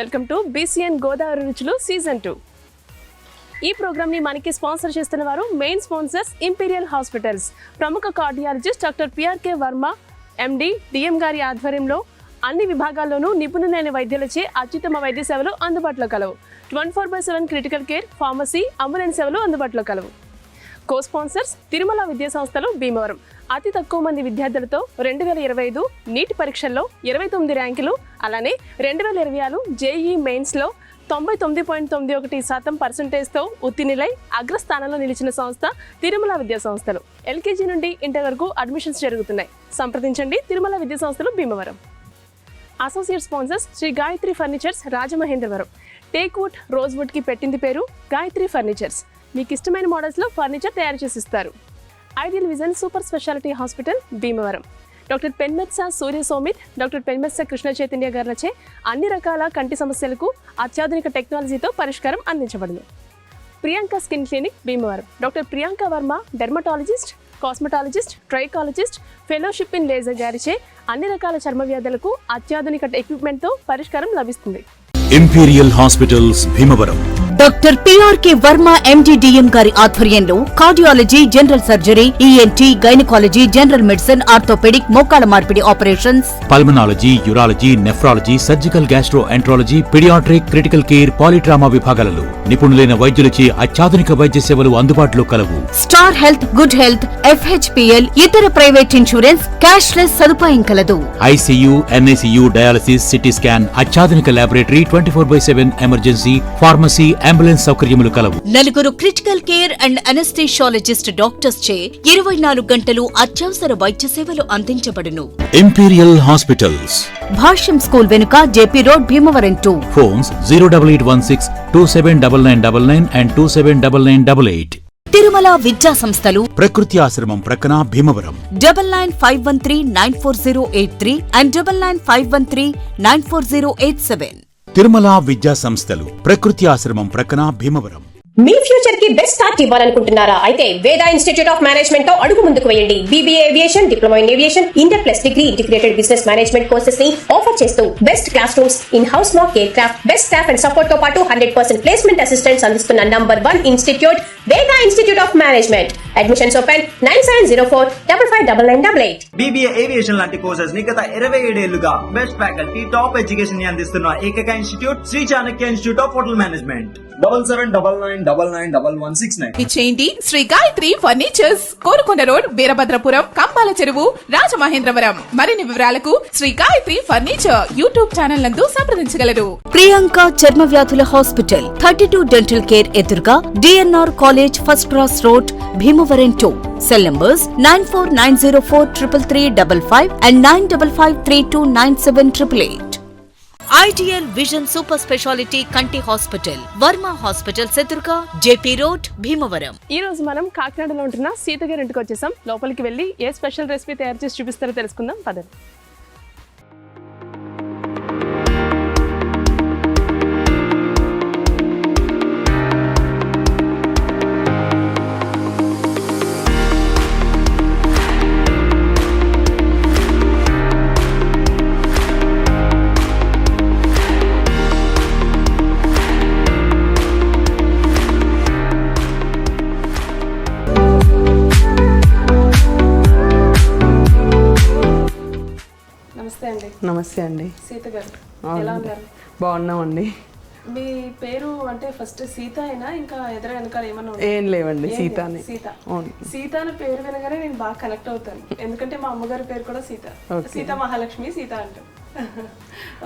Welcome to BCN Godavari రుచులు season 2. ఈ ప్రోగ్రామ్ని మనకి స్పాన్సర్ చేస్తున్న వారు మెయిన్ స్పాన్సర్స్ ఇంపీరియల్ హాస్పిటల్స్. ప్రముఖ కార్డియాలజిస్ట్ డాక్టర్ పిఆర్కే వర్మ ఎండి డిఎం గారి ఆధ్వర్యంలో అన్ని విభాగాల్లోనూ నిపుణులైన వైద్యులచే అత్యుత్తమ వైద్య సేవలు అందుబాటులో కలవు. 24/7 క్రిటికల్ కేర్, ఫార్మసీ, అంబులెన్స్ సేవలు అందుబాటులో కలవు. కో స్పాన్సర్స్ తిరుమల విద్యా సంస్థలు భీమవరం. అతి తక్కువ మంది విద్యార్థులతో 2025 నీట్ పరీక్షల్లో 29 ర్యాంకులు, అలానే 2026 జేఈఈ మెయిన్స్లో 99.91% ఉత్తీర్ణులై అగ్రస్థానంలో నిలిచిన సంస్థ తిరుమల విద్యా సంస్థలు. ఎల్కేజీ నుండి ఇంటర్ వరకు అడ్మిషన్స్ జరుగుతున్నాయి. సంప్రదించండి తిరుమల విద్యా సంస్థలు Bhimavaram. Associate sponsors Sri Gayatri furnitures Rajamahendravaram. Teakwood, రోజ్వుడ్కి పెట్టింది పేరు గాయత్రి ఫర్నిచర్స్. మీకు ఇష్టమైన మోడల్స్లో ఫర్నిచర్ తయారు చేసి ఇస్తారు. Ideal vision super speciality hospital Bhimavaram. Doctor Penmetsa Surya Somit, doctor Penmetsa Krishna Chaitanya గారిచే అన్ని రకాల కంటి సమస్యలకు అత్యాధునిక టెక్నాలజీతో పరిష్కారం అందించబడును. Priyanka skin clinic Bhimavaram. Doctor Priyanka Varma dermatologist, cosmetologist, trichologist, fellowship in laser గారిచే అన్ని రకాల చర్మ వ్యాధులకు అత్యాధునిక ఎక్విప్మెంట్తో పరిష్కారం లభిస్తుంది. Imperial hospitals Bhimavaram. Doctor PRK Varma MD DM గారి ఆధ్వర్యంలో cardiology, general surgery, ENT, gynaecology, general medicine, orthopaedic, మోకాల మార్పిడి operations, pulmonology, urology, nephrology, surgical gastroenterology, paediatric, critical care, polytrauma విభాగాలలో నిపుణులైన వైద్యులచే అత్యాధునిక వైద్య సేవలు అందుబాటులో కలవు. Star health, good health, FHPL, ఇతర ప్రైవేట్ ఇన్సూరెన్స్, క్యాష్లెస్ సదుపాయం కలదు. ICU, NICU, dialysis, CT scan, అత్యాధునిక ల్యాబొరేటరీ, 24/7 ఎమర్జెన్సీ, ఫార్మసీ, అంబులెన్స్ సౌకర్యములు కలవు. నలుగురు critical care and anaesthesiologist doctors చే 24 గంటలు అత్యవసర వైద్య సేవలు అందించబడును. ఇంపీరియల్ హాస్పిటల్స్, భాష్యం స్కూల్ వెనుక, JP road, Bhimavaram 2. Phones 08816 279999 and 279988. తిరుమల విద్యా సంస్థలు ప్రకృతి ఆశ్రమం ప్రక్కన భీమవరం. 9951394083 and 9951394087. తిరుమల విద్యా సంస్థలు ప్రకృతి ఆశ్రమం ప్రక్కన భీమవరం. మీ ఫ్యూచర్ కి బెస్ట్ స్టార్ట్ ఇవ్వాలనుకుంటున్నారా? అయితే వేద ఇన్స్టిట్యూట్ ఆఫ్ మేనేజ్మెంట్ తో అడుగు ముందుకు వేయండి. BBA aviation, diploma in aviation, inter plus degree integrated business management courses ని ఆఫర్ చేస్తూ best class rooms, in house mock air craft, best staff and support తో పాటు 100% ప్లేస్మెంట్ అసిస్టెంట్స్ అందిస్తున్న నంబర్ 1 ఇన్స్టిట్యూట్ వేద institute of management. Admissions open 9704559988. BBA aviation లాంటి courses ని గత 27 ఏళ్లుగా బెస్ట్ ఫ్యాకల్టీ, టాప్ ఎడ్యుకేషన్ ని అందిస్తున్న ఏకైక institute Shri Chanakya institute of hotel management. 7799991169. ఇచ్చేయండి శ్రీ గాయత్రి ఫర్నిచర్స్, కోరుకొండ రోడ్, వీరభద్రపురం, కంబాల చెరువు, రాజమహేంద్రవరం. మరిన్ని వివరాలకు Shri Gayatri furniture YouTube channel నందు సంప్రదించగలరు. ప్రియాంక చర్మ వ్యాధుల హాస్పిటల్, 32 డెంటల్ కేర్ ఎదురుగా, DNR college, first cross road, Bhimavaram 2. Cell numbers 9490433355 and 9553297888. Ideal vision super speciality కంటి హాస్పిటల్, వర్మ హాస్పిటల్స్ ఎదురుగా, జేపీ రోడ్, భీమవరం. ఈ రోజు మనం కాకినాడలో ఉంటున్న సీత గారి ఇంటికి వచ్చేసాం. లోపలికి వెళ్ళి ఏ స్పెషల్ రెసిపీ తయారు చేసి చూపిస్తారో తెలుసుకుందాం పదండి. నమస్తే అండి. సీత గారు ఎలా ఉన్నారు? బాగున్నామండి. మీ పేరు అంటే ఫస్ట్ సీత అయినా ఇంకా ఎదురు వెనకాల ఏమన్నా? ఏం లేవండి, సీతానే. సీత. సీత అనే పేరు వినగానే నేను బాగా కనెక్ట్ అవుతాను, ఎందుకంటే మా అమ్మగారి పేరు కూడా సీత. సీత మహాలక్ష్మి సీత అంటాం.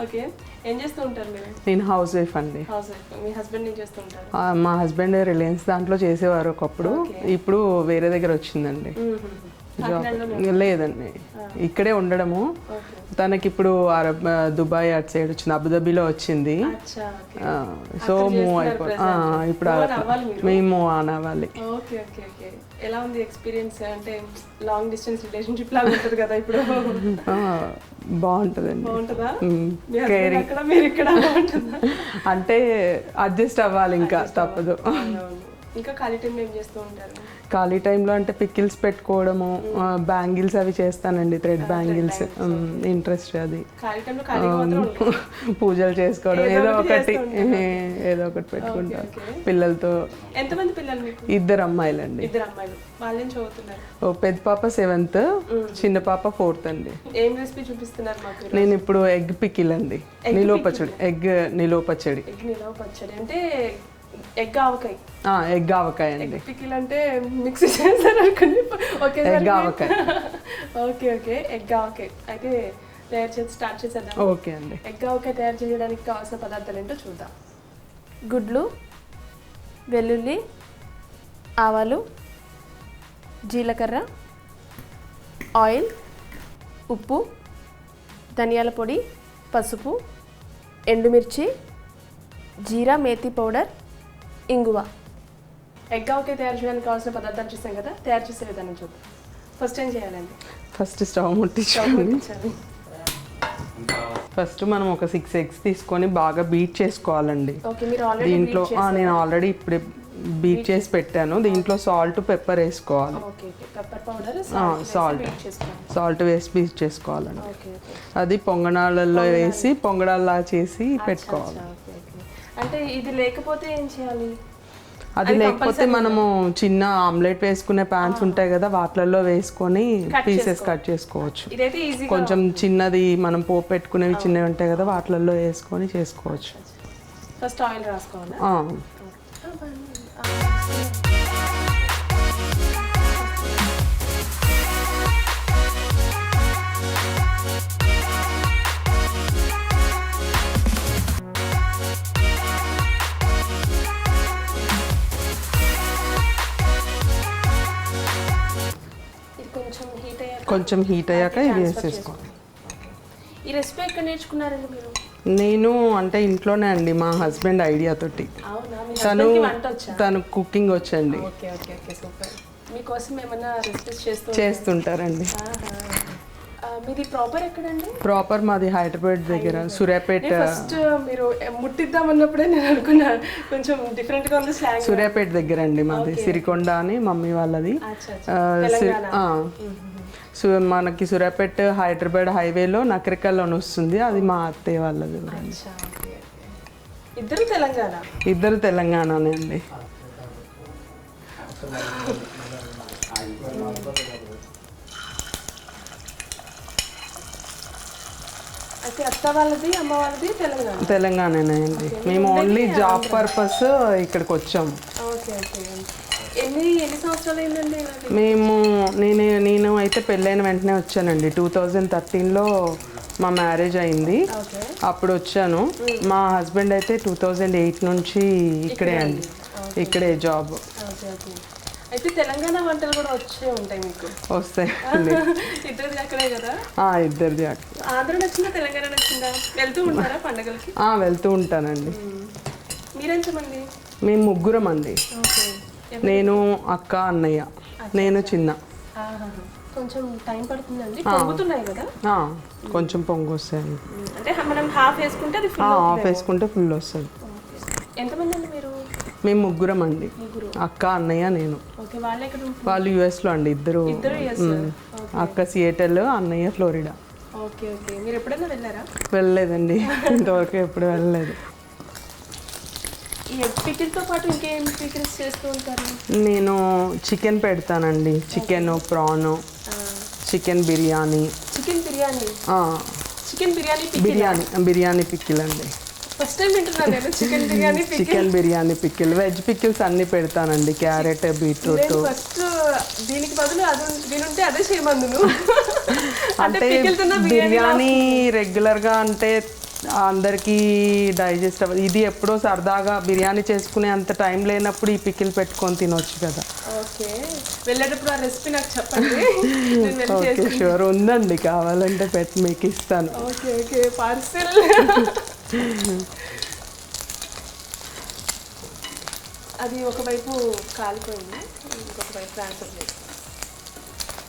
ఓకే, ఏం చేస్తూ ఉంటారు మీరు? నేను హౌస్ వైఫ్ అండి. Housewife. మీ హస్బెండ్ ఏం చేస్తూ ఉంటారు? మా హస్బెండ్ రిలయన్స్ దాంట్లో చేసేవారు ఒకప్పుడు, ఇప్పుడు వేరే దగ్గర వచ్చిందండి జాబ్. లేదండి, ఇక్కడే ఉండడము. తనకి ఇప్పుడు దుబాయ్ అటు సైడ్ వచ్చింది, అబుదాబిలో వచ్చింది. సో మూవ్ అయిపోయి ఇప్పుడు మేము మూవ్ ఆన్ అవ్వాలి. ఎలా ఉంది ఎక్స్పీరియన్స్? అంటే లాంగ్ డిస్టెన్స్ రిలేషన్షిప్ లాగా ఉంటుంది కదా ఇప్పుడు? బాగుంటుందండి. బాగుంటుందా? అంటే అడ్జస్ట్ అవ్వాలి, ఇంకా తప్పదు. ఇంకా ఖాళీ టైంలో ఏం చేస్తూ ఉంటారు? ఖాళీ టైంలో అంటే పికిల్స్ పెట్టుకోవడము, బ్యాంగిల్స్ అవి చేస్తానండి, థ్రెడ్ బ్యాంగిల్స్. ఇంట్రెస్ట్ అది. ఖాళీ టైంలో ఖాళీగా మాత్రం ఉంటారు. పూజలు చేసుకోవడం, ఏదో ఒకటి పెట్టుకుంటాను పిల్లలతో. ఎంతమంది పిల్లలు మీకు? 2 అమ్మాయిలండి. 2 అమ్మాయిలు. వాళ్ళు ఏం చదువుతున్నారు? పెద్ద పాప 7th, చిన్న పాప 4th అండి. ఏం రెసిపీ చూపిస్తున్నారు మాకు? నేను ఇప్పుడు ఎగ్ పికిల్ అండి, నిలువ పచ్చడి. ఎగ్ నిలువ పచ్చడి. ఎగ్ నిలువ పచ్చడి అంటే ఎగ్ ఆవకాయ. ఎగ్ ఆవకాయ అండి. పికిల్ అంటే మిక్స్ చేస్తారు అనుకోండి. ఓకే, ఎగ్ ఆవకాయ. ఓకే ఓకే, ఎగ్ ఆవకాయ అయితే తయారు చేసి స్టార్ట్ చేసేద్దాం. ఓకే అండి. ఎగ్ ఆవకాయ తయారు చేయడానికి కావాల్సిన పదార్థాలు ఏంటో చూద్దాం. గుడ్లు, వెల్లుల్లి, ఆవాలు, జీలకర్ర, ఆయిల్, ఉప్పు, ధనియాల పొడి, పసుపు, ఎండుమిర్చి, జీరా మేతి పౌడర్, ఇంగువ. ఎగ్ ఆవకాయ తయారు చేయడానికి కావాల్సిన పదార్థాలు చూసాం కదా, తయారు చేసే విధానం చూద్దాం. ఫస్ట్ ఏం చేయాలండి? First stove ముట్టించాలి. ఫస్ట్ మనం ఒక 6 eggs తీసుకొని బాగా బీట్ చేసుకోవాలండి. దీంట్లో నేను ఆల్రెడీ ఇప్పుడే బీట్ చేసి పెట్టాను. దీంట్లో సాల్ట్, పెప్పర్ వేసుకోవాలి. సాల్ట్ వేసి బీట్ చేసుకోవాలండి. అది పొంగనాళ్ళల్లో వేసి పొంగడాల్లా చేసి పెట్టుకోవాలి. అంటే ఇది లేకపోతే ఏం చేయాలి? అది లేకపోతే మనము చిన్న ఆమ్లెట్ వేసుకునే ప్యాన్స్ ఉంటాయి కదా, వాటిలలో వేసుకొని పీసెస్ కట్ చేసుకోవచ్చు. కొంచెం చిన్నది మనం పోపు పెట్టుకునేవి చిన్నవి ఉంటాయి కదా, వాటిలలో వేసుకొని చేసుకోవచ్చు. ఫస్ట్ ఆయిల్ రాసుకోవాలి. కొంచెం హీట్ అయ్యాక ఇవి వేసేసుకోవాలి. ఈ రెసిపీ ఎక్కడ నేర్చుకున్నారండి మీరు? నేను అంటే ఇంట్లోనే అండి, మా హస్బెండ్ ఐడియా తోటి. తను కుకింగ్ వచ్చండి. చేస్తుంటారండి. మీది ప్రాపర్ ఎక్కడండి? ప్రాపర్ మాది హైదరాబాద్ దగ్గర, సూర్యాపేట. ఫస్ట్ మీరు ముట్టిద్దాం అన్నప్పుడే నేను అనుకున్నా కొంచెం డిఫరెంట్ గా ఉంది స్లాంగ్. సూర్యాపేట దగ్గర అండి మాది, సిరికొండ అని మమ్మీ వాళ్ళది. మనకి సూర్యాపేట హైదరాబాద్ హైవేలో నకరికల్లోని వస్తుంది, అది మా అత్తయ్య వాళ్ళది. ఇద్దరు తెలంగాణనే అండి. అయితే అత్త వాళ్ళది, అమ్మ వాళ్ళది తెలంగాణనే అండి. మేము ఓన్లీ జాబ్ పర్పస్ ఇక్కడికి వచ్చాము. ఎన్ని సంవత్సరాలు అయిందండి? నేను అయితే పెళ్ళైన వెంటనే వచ్చానండి. 2013లో మా మ్యారేజ్ అయింది, అప్పుడు వచ్చాను. మా హస్బెండ్ అయితే 2008 నుంచి ఇక్కడే అండి, ఇక్కడే జాబ్. అయితే తెలంగాణ వంటలు కూడా వచ్చే ఉంటాయి మీకు? వస్తాయండి. ఇద్దరిది అక్కడే కదా? ఇద్దరిది అక్కడ. ఆంధ్ర నచ్చిందా, తెలంగాణ నచ్చిందా? వెళ్తూ ఉంటారా పండుగలకి? వెళ్తూ ఉంటానండి. మీరెంతమంది? మేము 3 అండి. నేను, అక్క, అన్నయ్య. నేను చిన్న. కొంచెం టైం పడుతుందండి. పొంగుతున్నాయి కదా? కొంచెం పొంగు వస్తాయి. అంటే మనం హాఫ్ వేసుకుంటే అది హాఫ్ వేసుకుంటే ఫుల్ వస్తుంది. ఎంతమంది అండి మీరు? మేము 3 అండి, అక్క, అన్నయ్య, నేను. వాళ్ళు యుఎస్లో అండి, ఇద్దరు. అక్క సియేటల్, అన్నయ్య ఫ్లోరిడా. మీరు ఎప్పుడైనా వెళ్ళారా? వెళ్ళలేదండి, ఇంతవరకు ఎప్పుడు వెళ్ళలేదు. ఈ ఎగ్ పికిల్తో పాటు ఇంకేం పికిల్స్ చేస్తూ ఉంటారు? నేను చికెన్ పెడతానండి, chicken, prawn, chicken biryani. Biryani pickle అండి. ఫస్ట్ టైం వింటున్నాను నేను chicken biryani pickle. Chicken biryani pickle, veg pickles అన్ని పెడతానండి, క్యారెట్, బీట్రూట్. ఫస్ట్ దీనికి బదులు అది వినుంటే అదే చేయమందును. అంటే బిర్యానీ రెగ్యులర్గా అంటే అందరికీ డైజెస్ట్ అవ్వదు. ఇది ఎప్పుడో సరదాగా బిర్యానీ చేసుకునే అంత టైం లేనప్పుడు ఈ పికిల్ పెట్టుకొని తినొచ్చు కదా. వెళ్ళేటప్పుడు ఆ రెసిపీ నాకు చెప్పండి. ఓకే, షూర్, ఉందండి, కావాలంటే మీకు ఇస్తాను. Okay, parcel. అది ఒకవైపు కాలిపోయింది, ఇంకొక వైపు ట్రాన్స్ఫర్ చేసి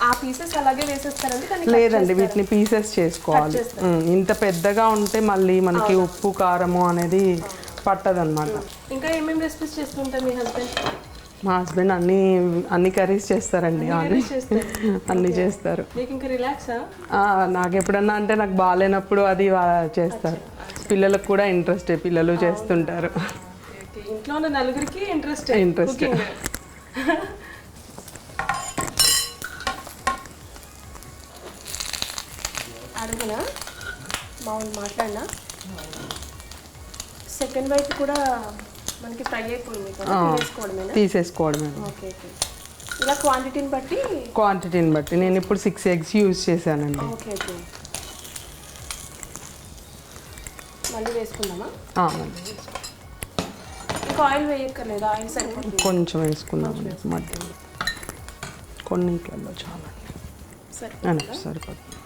ఆ పీసెస్ అలాగే వేసేస్తారండి? లేదండి, వీటిని పీసెస్ చేసుకోవాలి. ఇంత పెద్దగా ఉంటే మళ్ళీ మనకి ఉప్పు, కారము అనేది పట్టదన్నమాట. ఇంకా ఏమేమి రెసిపీస్ చేస్తుంటారు మీ హస్బెండ్? మా హస్బెండ్ అన్ని కర్రీస్ చేస్తారండి, అన్ని చేస్తారు. మీకు ఇంకా రిలాక్సా? నాకు ఎప్పుడన్నా అంటే నాకు బాగాలేనప్పుడు అది చేస్తారు. పిల్లలకు కూడా ఇంట్రెస్టే, పిల్లలు చేస్తుంటారు. ఇంట్లో ఉన్న నలుగురికి ఇంట్రెస్ట్. అడుగునా మామూలు మాట్లాడినా సెకండ్ వైపు కూడా మనకి ఫ్రై అయిపోయింది కదా, తీసేసుకోవడమే. Okay okay. ఇలా క్వాంటిటీని బట్టి నేను ఇప్పుడు 6 eggs యూజ్ చేశానండి. Okay okay. మళ్ళీ వేసుకుందామా? ఇంకా ఆయిల్ వేయక్కర్లేదు, ఆయిల్ సరిపోతుంది. కొంచెం వేసుకుందాం మధ్య, కొన్నిట్లలో చాలా సరిపోతుంది.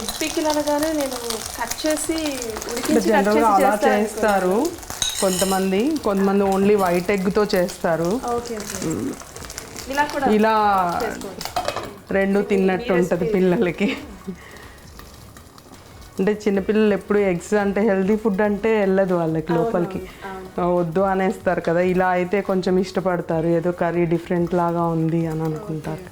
ఎగ్ పికిల్ అనగానే నేను కట్ చేసి జనరల్గా అలా చేస్తారు కొంతమంది ఓన్లీ వైట్ ఎగ్తో చేస్తారు. ఇలా రెండు తిన్నట్టు ఉంటుంది పిల్లలకి. అంటే చిన్నపిల్లలు ఎప్పుడు ఎగ్స్ అంటే హెల్తీ ఫుడ్ అంటే వెళ్ళదు వాళ్ళకి లోపలికి, వద్దు అనేస్తారు కదా. ఇలా అయితే కొంచెం ఇష్టపడతారు, ఏదో కర్రీ డిఫరెంట్ లాగా ఉంది అని అనుకుంటారు.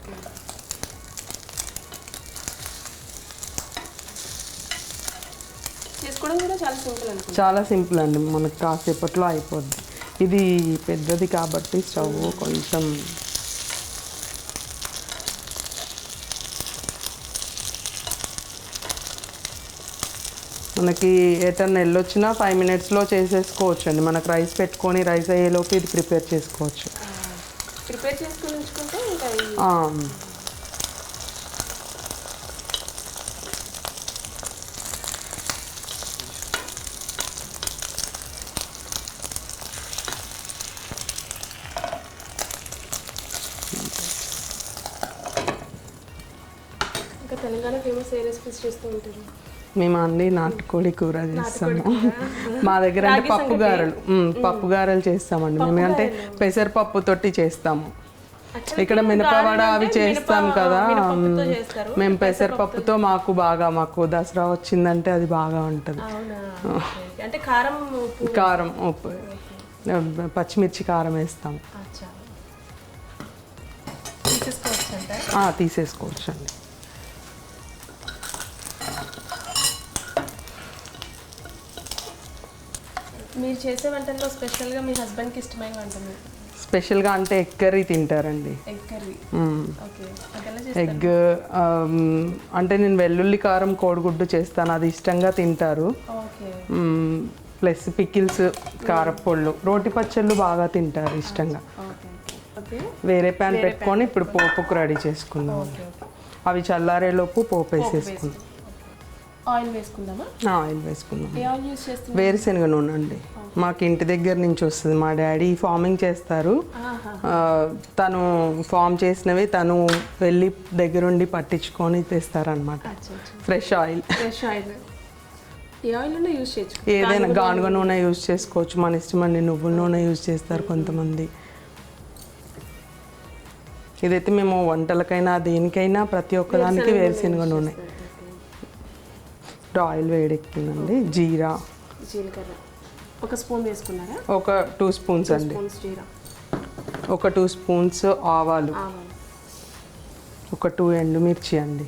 చాలా సింపుల్ అండి, మనకు కాసేపట్లో అయిపోద్ది. ఇది పెద్దది కాబట్టి స్టవ్ కొంచెం మనకి ఎటన్నా వెళ్ళొచ్చినా 5 minutesలో చేసేసుకోవచ్చు అండి. మనకు రైస్ పెట్టుకొని రైస్ అయ్యేలోపు ఇది ప్రిపేర్ చేసుకోవచ్చు. తెలంగాణ ఫేమస్ ఏ రెసిపీస్ చేస్తూ ఉంటారు? మేము అన్ని నాటుకోడి కూర చేస్తాము. మా దగ్గర అంటే పప్పు గారెలు చేస్తామండి. మేము అంటే పెసరపప్పు తోటి చేస్తాము. ఇక్కడ మినపవడ అవి చేస్తాం కదా, మేము పెసరపప్పుతో మాకు దసరా వచ్చిందంటే అది బాగా ఉంటుంది. కారం ఉప్పు పచ్చిమిర్చి కారం వేస్తాము. తీసేసుకోవచ్చు అండి. మీరు చేసే వంటల్లో స్పెషల్గా మీ హస్బెండ్కి ఇష్టమైన వంట? స్పెషల్గా అంటే ఎగ్ కర్రీ తింటారండి. ఎగ్ అంటే నేను వెల్లుల్లి కారం కోడిగుడ్డు చేస్తాను, అది ఇష్టంగా తింటారు. ప్లస్ పికిల్స్, కారపొళ్ళు, రోటి పచ్చళ్ళు బాగా తింటారు ఇష్టంగా. వేరే ప్యాన్ పెట్టుకొని ఇప్పుడు పోపుకు రెడీ చేసుకుందాం. అవి చల్లారేలోపు పోపు వేసేసుకుందాం. ఆయిల్ వేసుకుందాం. వేరుశనగ నూనె అండి, మాకు ఇంటి దగ్గర నుంచి వస్తుంది. మా డాడీ ఫార్మింగ్ చేస్తారు, తను ఫార్మ్ చేసినవి తను వెళ్ళి దగ్గరుండి పట్టించుకొని తెస్తారనమాట. Fresh oil. ఏదైనా గానుగ నూనె యూజ్ చేసుకోవచ్చు, మన ఇష్టం అండి. నువ్వుల నూనె యూజ్ చేస్తారు కొంతమంది. ఇదైతే మేము వంటలకైనా దేనికైనా ప్రతి ఒక్కదానికి వేరుశనగ నూనె. ఆయిల్ వేడెక్కిందండి. జీలకర్ర ఒక స్పూన్ వేసుకున్నారా? ఒక 2 స్పూన్స్ అండి. ఒక 2 స్పూన్స్ ఆవాలు, ఒక 2 ఎండుమిర్చి అండి.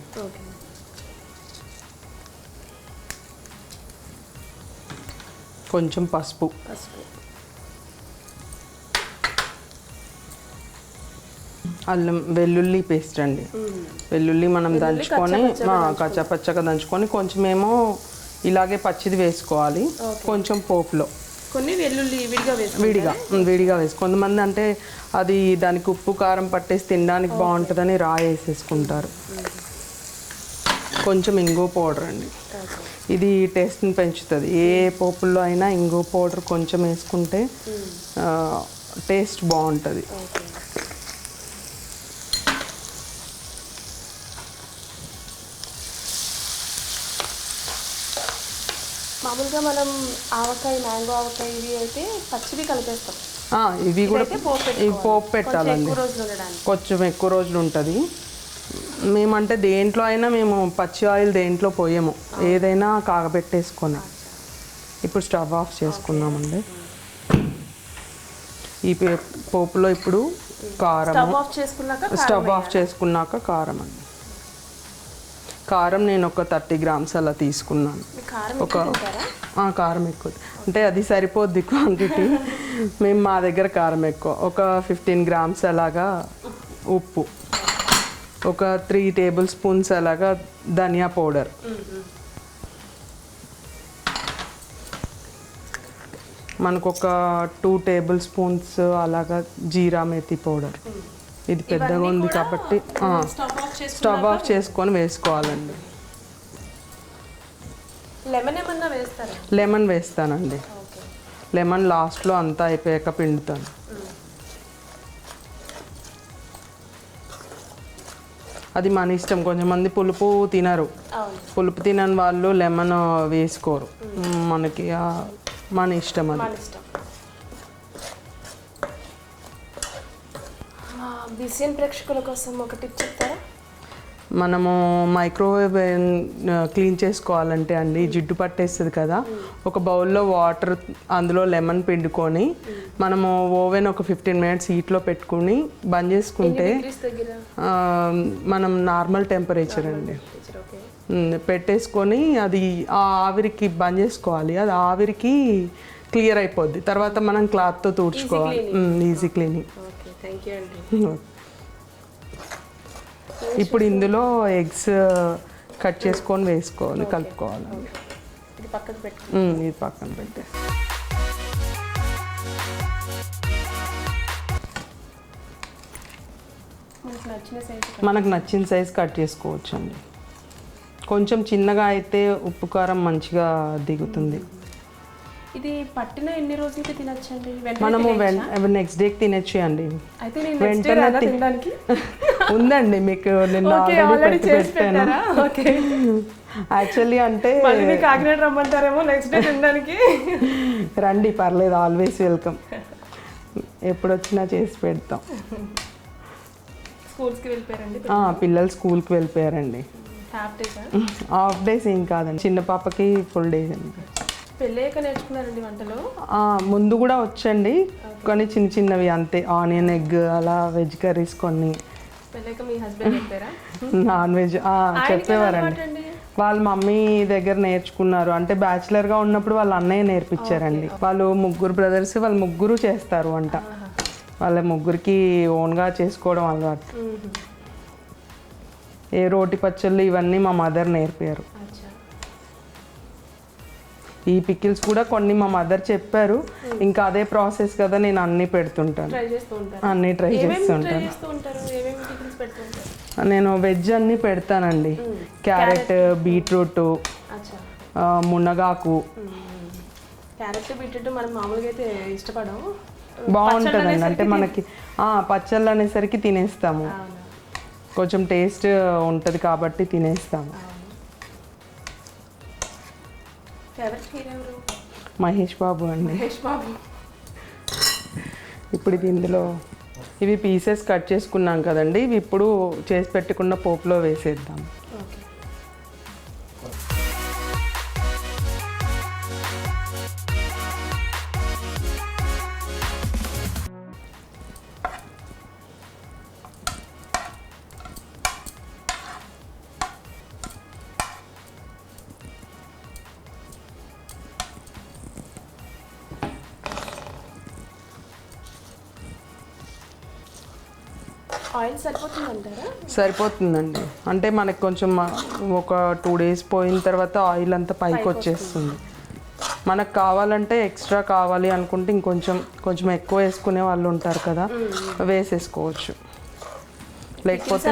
కొంచెం పసుపు, అల్లం వెల్లుల్లి పేస్ట్ అండి. వెల్లుల్లి మనం దంచుకొని కచ్చాపచ్చగా దంచుకొని కొంచెమేమో ఇలాగే పచ్చిది వేసుకోవాలి, కొంచెం పోపులో విడిగా వేసుకో. కొంతమంది అంటే అది దానికి ఉప్పు కారం పట్టేసి తినడానికి బాగుంటుందని వేసేసుకుంటారు. కొంచెం ఇంగువ పౌడర్ అండి, ఇది టేస్ట్ని పెంచుతుంది. ఏ పోపుల్లో అయినా ఇంగువ పౌడర్ కొంచెం వేసుకుంటే టేస్ట్ బాగుంటుంది. మామూలుగా మనం ఆవకాయ, మ్యాంగో ఆవకాయ ఇవి అయితే పచ్చివి కలిపేస్తాం. ఇవి కూడా ఇవి పోపు కొంచెం పెట్టాలండి, ఎక్కువ రోజులు ఉండడానికి. కొంచెం ఎక్కువ రోజులు ఉంటుంది. మేమంటే దేంట్లో అయినా మేము పచ్చి ఆయిల్ దేంట్లో పోయాము, ఏదైనా కాగబెట్టేసుకొని. ఇప్పుడు స్టవ్ ఆఫ్ చేసుకున్నామండి. ఈ పోపులో ఇప్పుడు కారం, స్టవ్ ఆఫ్ చేసుకున్నాక కారం అండి. కారం నేను ఒక 30 గ్రామ్స్ అలా తీసుకున్నాను. కారం ఎక్కువ అంటే అది సరిపోద్ది క్వాంటిటీ. మేము మా దగ్గర కారం ఎక్కువ. ఒక 15 గ్రామ్స్ అలాగా ఉప్పు, ఒక 3 టేబుల్ స్పూన్స్ అలాగా ధనియా పౌడర్, మనకు ఒక 2 టేబుల్ స్పూన్స్ అలాగా జీరా మెథి పౌడర్. ఇది పెద్దగా ఉంది కాబట్టి స్టవ్ ఆఫ్ చేసుకొని వేసుకోవాలండి. లెమన్ వేస్తానండి. లెమన్ లాస్ట్లో అంతా అయిపోయాక పిండుతాను. అది మన ఇష్టం. కొంచెంమంది పులుపు తినరు, పులుపు తినని వాళ్ళు లెమన్ వేసుకోరు. మనకి మన ఇష్టం అది. BCN ప్రేక్షకుల కోసం ఒక టిప్ చెప్తారా? మనము మైక్రోవేవ్ క్లీన్ చేసుకోవాలంటే అండి, జిడ్డు పట్టేస్తుంది కదా, ఒక బౌల్లో వాటర్, అందులో లెమన్ పిండుకొని మనము ఓవెన్ ఒక 15 మినిట్స్ హీట్లో పెట్టుకుని బంద్ చేసుకుంటే, మనం నార్మల్ టెంపరేచర్ అండి పెట్టేసుకొని అది ఆవిరికి బంద్ చేసుకోవాలి. అది ఆవిరికి క్లియర్ అయిపోద్ది. తర్వాత మనం క్లాత్తో తుడుచుకోవాలి. Easy cleaning. ఇప్పుడు ఇందులో ఎగ్స్ కట్ చేసుకొని వేసుకోవాలి, కలుపుకోవాలి. ఇది పక్కన పెట్టే మనకు నచ్చిన సైజ్ కట్ చేసుకోవచ్చు అండి. కొంచెం చిన్నగా అయితే ఉప్పు కారం మంచిగా దిగుతుంది. ఇది పట్టిన ఎన్ని రోజులకి తినొచ్చండి? మనము నెక్స్ట్ డేకి తినచ్చు అండి. వెంటనే ఉందండి మీకు, నేను ఆల్రెడీ పెట్టాను. యాక్చువల్లీ అంటే కాకినాడ రమ్మంటారేమో నెక్స్ట్ డే తినడానికి. రండి, పర్లేదు, ఆల్వేస్ వెల్కమ్. ఎప్పుడు వచ్చినా చేసి పెడతాం. పిల్లలు స్కూల్కి వెళ్ళిపోయారండి. హాఫ్ డేస్ ఏం కాదండి, చిన్న పాపకి ఫుల్ డేస్ అండి. పెళ్ళయ్యాక నేర్చుకున్నారండి వంటలు? ముందు కూడా వచ్చండి, కానీ చిన్న చిన్నవి అంతే. ఆనియన్, ఎగ్, అలా వెజ్ కర్రీస్ కొన్ని. నాన్ వెజ్ చెప్పేవారండి. వాళ్ళ మమ్మీ దగ్గర నేర్చుకున్నారు. అంటే బ్యాచిలర్గా ఉన్నప్పుడు వాళ్ళ అన్నయ్య నేర్పించారండి. వాళ్ళు 3 బ్రదర్స్, వాళ్ళు 3 చేస్తారు వంట. వాళ్ళ 3కి ఓన్గా చేసుకోవడం అలవాటు. ఏ రోటి పచ్చళ్ళు ఇవన్నీ మా మదర్ నేర్పారు. ఈ పికిల్స్ కూడా కొన్ని మా మదర్ చెప్పారు. ఇంకా అదే ప్రాసెస్ కదా, నేను అన్నీ పెడుతుంటాను, అన్నీ ట్రై చేస్తుంటాను. నేను వెజ్ అన్నీ పెడతానండి. క్యారెట్, బీట్రూట్, మునగాకు. బాగుంటుందండి. అంటే మనకి పచ్చళ్ళు అనేసరికి తినేస్తాము, కొంచెం టేస్ట్ ఉంటుంది కాబట్టి తినేస్తాము. మహేష్ బాబు అండి. ఇప్పుడు ఇది ఇందులో ఇవి పీసెస్ కట్ చేసుకున్నాం కదండి, ఇవి ఇప్పుడు చేసి పెట్టుకున్న పోపులో వేసేద్దాం. ఆయిల్ సరిపోతుందంటారా? సరిపోతుందండి. అంటే మనకి కొంచెం ఒక 2 డేస్ పోయిన తర్వాత ఆయిల్ అంతా పైకి వచ్చేస్తుంది. మనకు కావాలంటే ఎక్స్ట్రా కావాలి అనుకుంటే కొంచెం ఎక్కువ వేసుకునే వాళ్ళు ఉంటారు కదా, వేసేసుకోవచ్చు. లేకపోతే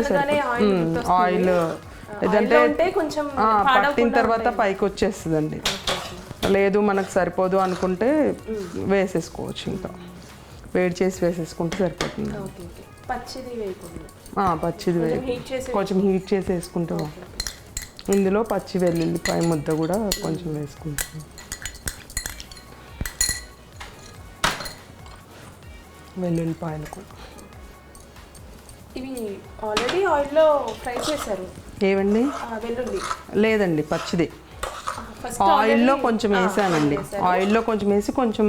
ఆయిల్ ఏదంటే పట్టిన తర్వాత పైకి వచ్చేస్తుందండి. లేదు మనకు సరిపోదు అనుకుంటే వేసేసుకోవచ్చు. ఇంకా వేడి చేసి వేసేసుకుంటే సరిపోతుంది. పచ్చిది వేయకుండా పచ్చిది కొంచెం హీట్ చేసి వేసుకుంటే ఇందులో పచ్చి వెల్లుల్లిపాయ ముద్ద కూడా కొంచెం వేసుకుంటాం. వెల్లుల్లిపాయలు కూడా ఇవి ఆల్రెడీ ఆయిల్లో ఫ్రై చేశారు ఏవండి? వెల్లుల్లి లేదండి, పచ్చిది. ఫస్ట్ ఆయిల్లో కొంచెం వేసానండి. ఆయిల్లో కొంచెం వేసి కొంచెం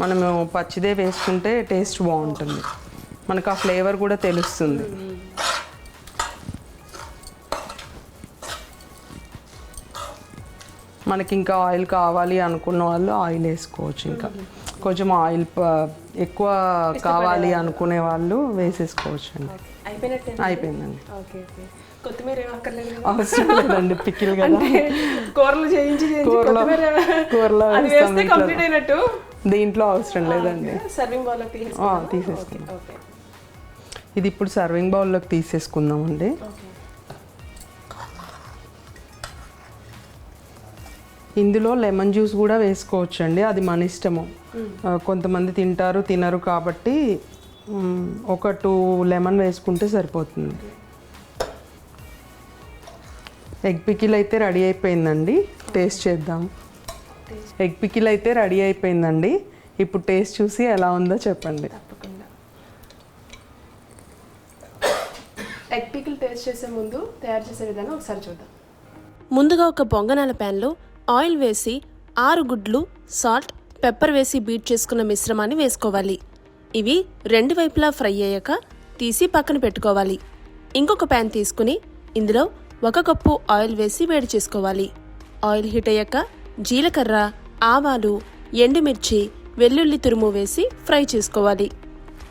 మనము పచ్చిదే వేసుకుంటే టేస్ట్ బాగుంటుంది, మనకు ఆ ఫ్లేవర్ కూడా తెలుస్తుంది. మనకి ఇంకా ఆయిల్ కావాలి అనుకున్న వాళ్ళు ఆయిల్ వేసుకోవచ్చు. ఇంకా కొంచెం ఆయిల్ ఎక్కువ కావాలి అనుకునే వాళ్ళు వేసేసుకోవచ్చు అండి. అయిపోయిందండి. కొత్తిమీర అవసరం లేదండి, పికిల్ కదా. కూరలు చేయించి కూరలో కంప్లీట్ అయినట్టు. దీంట్లో అవసరం లేదండి. సర్వింగ్ బౌల్లోకి తీసేసుకుందాం. ఇది ఇప్పుడు సర్వింగ్ బౌల్లోకి తీసేసుకుందామండి. ఇందులో లెమన్ జ్యూస్ కూడా వేసుకోవచ్చు అండి, అది మన ఇష్టము. కొంతమంది తింటారు, తినరు, కాబట్టి ఒక 2 లెమన్ వేసుకుంటే సరిపోతుంది. ఎగ్ పికిల్ అయితే రెడీ అయిపోయిందండి, టేస్ట్ చేద్దాం. ఎగ్ పికిల్ అయితే రెడీ అయిపోయిందండి, ఇప్పుడు టేస్ట్ చూసి ఎలా ఉందో చెప్పండి. ఎగ్ పికిల్ టేస్ట్ చేసే ముందు తయారు చేసే విధానం ఒకసారి చూద్దాం. ముందుగా ఒక పొంగనాల ప్యాన్లో ఆయిల్ వేసి 6 గుడ్లు, సాల్ట్, పెప్పర్ వేసి బీట్ చేసుకున్న మిశ్రమాన్ని వేసుకోవాలి. ఇవి 2 వైపులా ఫ్రై అయ్యాక తీసి పక్కన పెట్టుకోవాలి. ఇంకొక ప్యాన్ తీసుకుని ఇందులో 1 కప్పు ఆయిల్ వేసి వేడి చేసుకోవాలి. ఆయిల్ హీట్ అయ్యాక జీలకర్ర, ఆవాలు, ఎండుమిర్చి, వెల్లుల్లి తురుము వేసి ఫ్రై చేసుకోవాలి.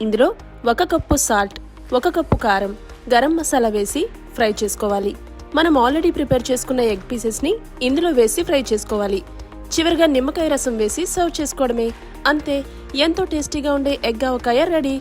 ఇందులో 1 కప్పు సాల్ట్, 1 కప్పు కారం, గరం మసాలా వేసి ఫ్రై చేసుకోవాలి. మనం ఆల్రెడీ ప్రిపేర్ చేసుకున్న ఎగ్ పీసెస్ని ఇందులో వేసి ఫ్రై చేసుకోవాలి. చివరిగా నిమ్మకాయ రసం వేసి సర్వ్ చేసుకోవడమే. అంతే, ఎంతో టేస్టీగా ఉండే egg avakaya ready.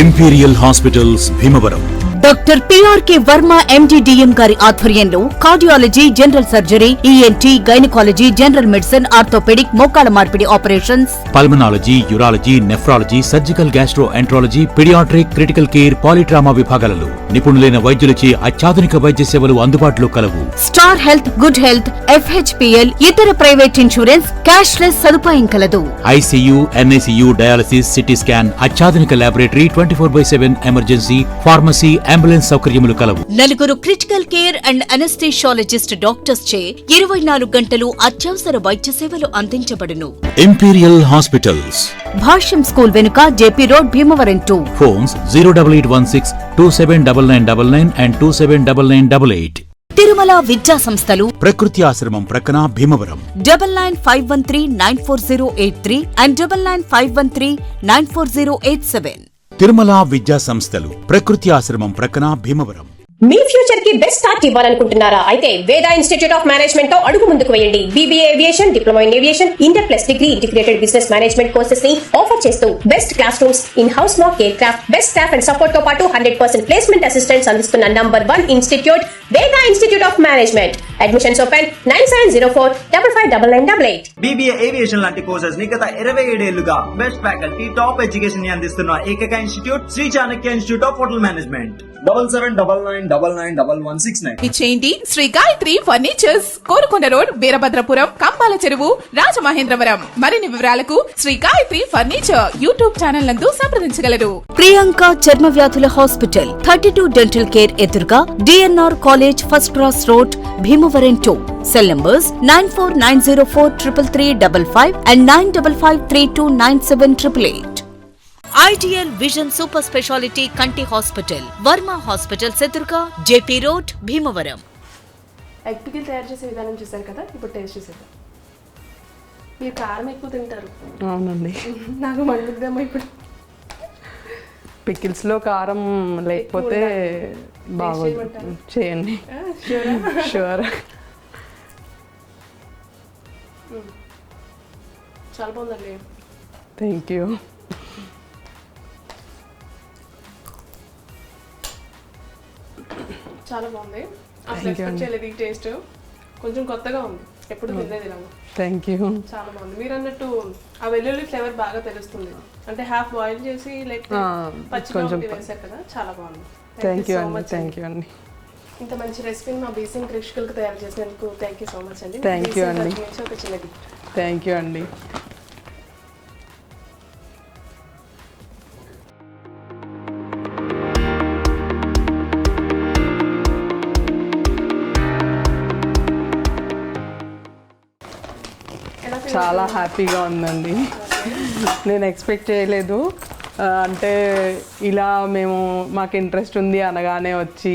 Imperial hospitals Bhimavaram. Doctor PRK Varma MD DM గారి ఆధ్వర్యంలో cardiology, general surgery, ENT, gynaecology, general medicine, orthopaedic, మోకాల మార్పిడి operations, pulmonology, urology, nephrology, surgical gastroenterology, paediatric, critical care, polytrauma విభాగాలలో నిపుణులైన వైద్యులచే అత్యాధునిక వైద్య సేవలు అందుబాటులో కలవు. Star health, good health, FHPL, ఇతర ప్రైవేట్ ఇన్సూరెన్స్, క్యాష్లెస్ సదుపాయం కలదు. ICU, NICU, dialysis, CT scan, అత్యాధునిక ల్యాబొరేటరీ, 24/7 ఎమర్జెన్సీ, ఫార్మసీ, అంబులెన్స్ సౌకర్యములు కలవు. నలుగురు critical care and anaesthesiologist doctors చే 24 గంటలు అత్యవసర వైద్య సేవలు అందించబడును. ఇంపీరియల్ హాస్పిటల్స్, భాష్యం స్కూల్ వెనుక, JP road, Bhimavaram 2. Phones 08816 279999 and 279988. తిరుమల విద్యా సంస్థలు, ప్రకృతి ఆశ్రమం ప్రక్కన భీమవరం. 9951394083 and 9951394087. తిరుమల విద్యా సంస్థలు, ప్రకృతి ఆశ్రమం ప్రక్కన భీమవరం. మీ ఫ్యూచర్ కి బెస్ట్ స్టార్ట్ ఇవ్వాలనుకుంటున్నారా? అయితే వేద ఇన్స్టిట్యూట్ ఆఫ్ మేనేజ్మెంట్ తో అడుగు ముందుకు వేయండి. BBA aviation, diploma in aviation, inter plus degree integrated business management courses ని ఆఫర్ చేస్తూ best class rooms, in house mock air craft, best staff and support తో పాటు 100% ప్లేస్మెంట్ అసిస్టెంట్స్ అందిస్తున్న నంబర్ 1 ఇన్స్టిట్యూట్ వేద institute of management. Admissions open 9704559988. BBA aviation లాంటి courses ని గత 27 ఏళ్లుగా బెస్ట్ ఫ్యాకల్టీ, టాప్ ఎడ్యుకేషన్ ని అందిస్తున్న ఏకైక institute Shri Chanakya institute of hotel management. 7799991169. ఇచ్చేయండి శ్రీ గాయత్రి ఫర్నిచర్స్, కోరుకొండ రోడ్, వీరభద్రపురం, కంబాల చెరువు, రాజమహేంద్రవరం. మరిన్ని వివరాలకు Shri Gayatri furniture YouTube channel నందు సంప్రదించగలరు. ప్రియాంక చర్మ వ్యాధుల హాస్పిటల్, 32 డెంటల్ కేర్ ఎదురుగా, DNR college, first cross road, Bhimavaram 2. Cell numbers 9490433355 and 9553297888. Ideal vision super speciality కంటి హాస్పిటల్, వర్మ హాస్పిటల్ ఎదురుగా, JP road, Bhimavaram. Egg pickle తయారు చేసే విధానం చూసారు కదా, ఇప్పుడు టేస్ట్ చేసేద్దాం. మీరు కారం ఎక్కువ తింటారు. అవునండి, నాకు మండుద్దేమో ఇప్పుడు. పికిల్స్లో కారం లేకపోతే బాగోదు. చేయండి. షూర్. చాలా బాగుందండి. Thank you. చాలా బాగుంది. అసలు ఎక్స్పెక్ట్ చేయలేదు ఈ టేస్ట్. కొంచెం కొత్తగా ఉంది. ఎప్పుడు తినలేదు ఇలా. Thank you. చాలా బాగుంది. మీరు అన్నట్టు ఆ వెల్లుల్లి ఫ్లేవర్ బాగా తెలుస్తుంది. అంటే హాఫ్ బాయిల్ చేసి లేకపోతే పచ్చిగా వేసారు కదా, చాలా బాగుంది. థ్యాంక్ యూ అండి. థ్యాంక్ యూ అండి. ఇంత మంచి రెసిపీని మా బీసీఎం ప్రేక్షకులకు తయారు చేసినందుకు థ్యాంక్ యూ సో మచ్ అండి. థ్యాంక్ యూ అండి. ఒక చిన్నది. థ్యాంక్ యూ అండి. చాలా హ్యాపీగా ఉందండి. నేను ఎక్స్పెక్ట్ చేయలేదు. అంటే ఇలా మాకు ఇంట్రెస్ట్ ఉంది అనగానే వచ్చి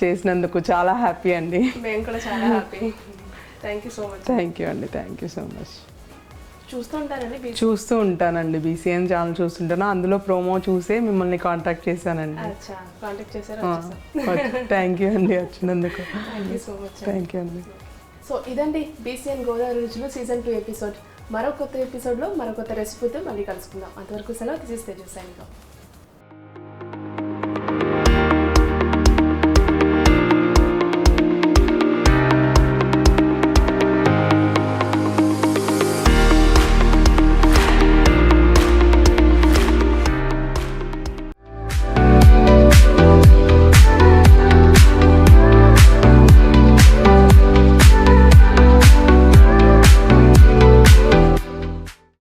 చేసినందుకు చాలా హ్యాపీ అండి. మేము కూడా చాలా happy. Thank you so much. Thank you అండి. Thank you so much. చూస్తూ ఉంటానండి. బీసీఎం ఛానల్ చూస్తుంటాను. అందులో ప్రోమో చూసే మిమ్మల్ని కాంటాక్ట్ చేశానండి. థ్యాంక్ యూ అండి వచ్చినందుకు. థ్యాంక్ యూ అండి. సో ఇదండి బీసీఎం గోదావరి రుచులు సీజన్ 2 ఎపిసోడ్. మరో కొత్త ఎపిసోడ్లో మరో కొత్త రెసిపీతో మళ్ళీ కలుసుకుందాం. అంతవరకు సెలవు. This is Tejas signing off.